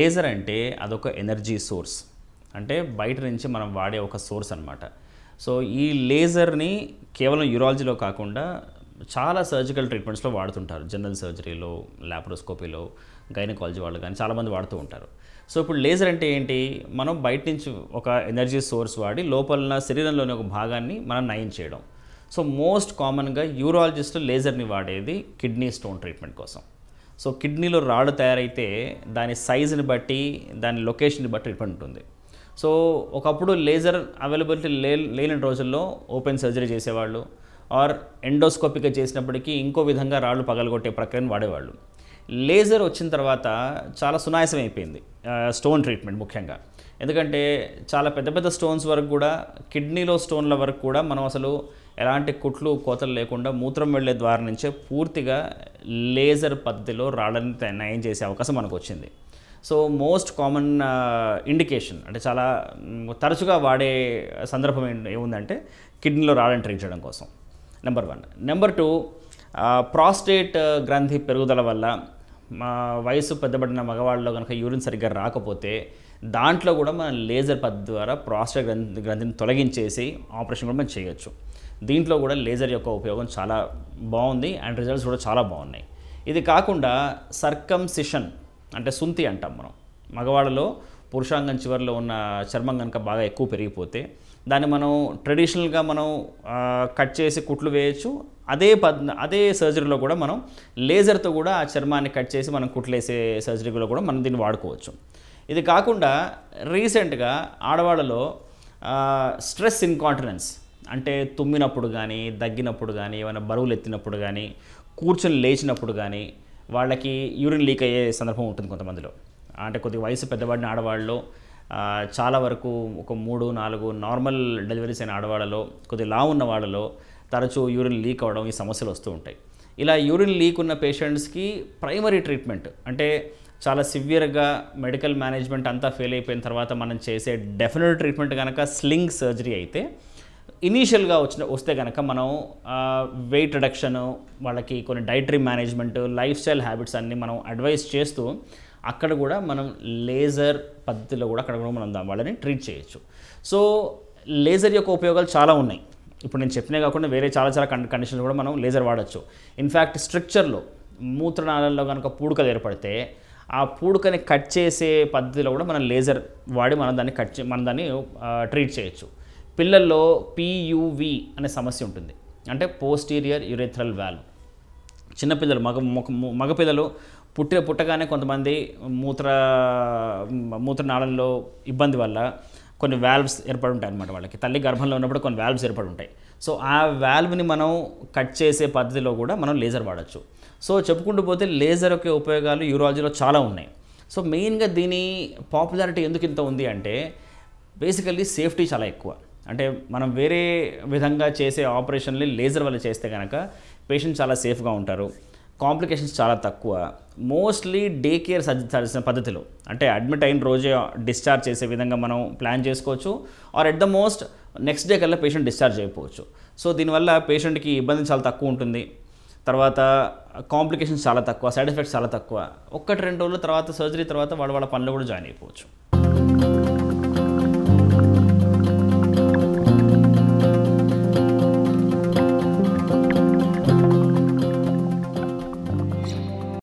Laser అంటే అదొక energy source, అంటే బయట నుంచి మనం వాడే ఒక సోర్స్ అనమాట. సో ఈ లేజర్ని కేవలం యూరాలజీలో కాకుండా చాలా సర్జికల్ ట్రీట్మెంట్స్లో వాడుతుంటారు. జనరల్ సర్జరీలో, ల్యాప్రోస్కోపీలో, గైనకాలజీ వాళ్ళు కానీ చాలామంది వాడుతూ ఉంటారు. సో ఇప్పుడు లేజర్ అంటే ఏంటి? మనం బయట నుంచి ఒక ఎనర్జీ సోర్స్ వాడి లోపల శరీరంలోని ఒక భాగాన్ని మనం నయం చేయడం. సో మోస్ట్ కామన్గా యూరాలజిస్ట్ లేజర్ని వాడేది కిడ్నీ స్టోన్ ట్రీట్మెంట్ కోసం. సో కిడ్నీలో రాళ్ళు తయారైతే దాని సైజుని బట్టి, దాని లొకేషన్ని బట్టి ట్రీట్మెంట్ ఉంటుంది. సో ఒకప్పుడు లేజర్ అవైలబిలిటీ లేని రోజుల్లో ఓపెన్ సర్జరీ చేసేవాళ్ళు, ఆర్ ఎండోస్కోపిక్గా చేసినప్పటికీ ఇంకో విధంగా రాళ్ళు పగలగొట్టే ప్రక్రియను వాడేవాళ్ళు. లేజర్ వచ్చిన తర్వాత చాలా సునాయాసం అయిపోయింది స్టోన్ ట్రీట్మెంట్ ముఖ్యంగా. ఎందుకంటే చాలా పెద్ద పెద్ద స్టోన్స్ వరకు కూడా, కిడ్నీలో స్టోన్ల వరకు కూడా మనం అసలు ఎలాంటి కుట్లు కోతలు లేకుండా మూత్రం వెళ్ళే ద్వారా నుంచే పూర్తిగా లేజర్ పద్ధతిలో రాళ్ళని నయం చేసే అవకాశం మనకు వచ్చింది. సో మోస్ట్ కామన్ ఇండికేషన్ అంటే చాలా తరచుగా వాడే సందర్భం ఏముందంటే కిడ్నీలో రాళ్ళని ట్రీట్ చేయడం కోసం. నెంబర్ 1. నెంబర్ 2, ప్రాస్టేట్ గ్రంథి పెరుగుదల వల్ల వయసు పెద్దబడిన మగవాళ్ళలో కనుక యూరిన్ సరిగ్గా రాకపోతే దాంట్లో కూడా మనం లేజర్ పద్ధతి ద్వారా ప్రాస్టేట్ గ్రంథిని తొలగించేసి ఆపరేషన్ కూడా మనం చేయొచ్చు. దీంట్లో కూడా లేజర్ యొక్క ఉపయోగం చాలా బాగుంది అండ్ రిజల్ట్స్ కూడా చాలా బాగున్నాయి. ఇది కాకుండా సర్కంసిషన్ అంటే సుంతి అంటాం మనం. మగవాళ్ళలో పురుషాంగం చివరిలో ఉన్న చర్మం కనుక బాగా ఎక్కువ పెరిగిపోతే దాన్ని మనం ట్రెడిషనల్గా మనం కట్ చేసి కుట్లు వేయచ్చు. అదే సర్జరీలో కూడా మనం లేజర్తో కూడా ఆ చర్మాన్ని కట్ చేసి మనం కుట్లు వేసే సర్జరీలో కూడా మనం దీన్ని వాడుకోవచ్చు. ఇది కాకుండా రీసెంట్గా ఆడవాళ్ళలో స్ట్రెస్ ఇన్కాంటినెన్స్ అంటే తుమ్మినప్పుడు కానీ, దగ్గినప్పుడు కానీ, ఏమైనా బరువులు ఎత్తినప్పుడు కానీ, కూర్చొని లేచినప్పుడు కానీ వాళ్ళకి యూరిన్ లీక్ అయ్యే సందర్భం ఉంటుంది కొంతమందిలో. అంటే కొద్దిగా వయసు పెద్దబడిన ఆడవాళ్ళలో చాలా వరకు ఒక 3-4 నార్మల్ డెలివరీస్ అయిన ఆడవాళ్ళలో, కొద్దిగా లావు ఉన్న వాళ్ళలో తరచూ యూరిన్ లీక్ అవ్వడం ఈ సమస్యలు వస్తూ ఉంటాయి. ఇలా యూరిన్ లీక్ ఉన్న పేషెంట్స్కి ప్రైమరీ ట్రీట్మెంట్ అంటే చాలా సివియర్గా మెడికల్ మేనేజ్మెంట్ అంతా ఫెయిల్ అయిపోయిన తర్వాత మనం చేసే డెఫినెట్ ట్రీట్మెంట్ కనుక స్లింగ్ సర్జరీ అయితే, ఇనీషియల్గా వస్తే కనుక మనం వెయిట్ రిడక్షను, వాళ్ళకి కొన్ని dietary management, life style habits అన్నీ మనం అడ్వైస్ చేస్తూ అక్కడ కూడా మనం లేజర్ పద్ధతిలో కూడా అక్కడ కూడా మనం వాళ్ళని ట్రీట్ చేయొచ్చు. సో లేజర్ యొక్క ఉపయోగాలు చాలా ఉన్నాయి. ఇప్పుడు నేను చెప్పినే కాకుండా వేరే చాలా కండిషన్స్ కూడా మనం లేజర్ వాడచ్చు. ఇన్ఫ్యాక్ట్ స్ట్రక్చర్లో మూత్రనాళంలో కనుక పూడుకలు ఏర్పడితే ఆ పూడుకని కట్ చేసే పద్ధతిలో కూడా మనం లేజర్ వాడి మనం దాన్ని ట్రీట్ చేయొచ్చు. పిల్లల్లో PUV అనే సమస్య ఉంటుంది, అంటే పోస్టీరియర్ యురెథ్రల్ వాల్వ్. చిన్నపిల్లలు మగపిల్లలు పుట్టగానే కొంతమంది మూత్రనాళంలో ఇబ్బంది వల్ల కొన్ని వాల్వ్స్ ఏర్పడి ఉంటాయి అన్నమాట. వాళ్ళకి తల్లి గర్భంలో ఉన్నప్పుడు కొన్ని వాల్వ్స్ ఏర్పడి ఉంటాయి. సో ఆ వాల్వ్ని మనం కట్ చేసే పద్ధతిలో కూడా మనం లేజర్ వాడచ్చు. సో చెప్పుకుంటూ పోతే లేజర్ యొక్క ఉపయోగాలు యూరాలజీలో చాలా ఉన్నాయి. సో మెయిన్గా దీని పాపులారిటీ ఎందుకు ఇంత ఉంది అంటే బేసికల్లీ సేఫ్టీ చాలా ఎక్కువ. అంటే మనం వేరే విధంగా చేసే ఆపరేషన్ని లేజర్ వల్ల చేస్తే కనుక పేషెంట్ చాలా సేఫ్గా ఉంటారు, కాంప్లికేషన్స్ చాలా తక్కువ. మోస్ట్లీ డే కేర్ పద్ధతిలో అంటే అడ్మిట్ అయిన రోజే డిశ్చార్జ్ చేసే విధంగా మనం ప్లాన్ చేసుకోవచ్చు, or at the most next day కల్లా పేషెంట్ డిశ్చార్జ్ అయిపోవచ్చు. సో దీనివల్ల పేషెంట్కి ఇబ్బంది చాలా తక్కువ ఉంటుంది. తర్వాత కాంప్లికేషన్స్ చాలా తక్కువ, సైడ్ ఎఫెక్ట్స్ చాలా తక్కువ. 1-2 రోజుల తర్వాత సర్జరీ తర్వాత వాళ్ళ పనిలో కూడా జాయిన్ అయిపోవచ్చు.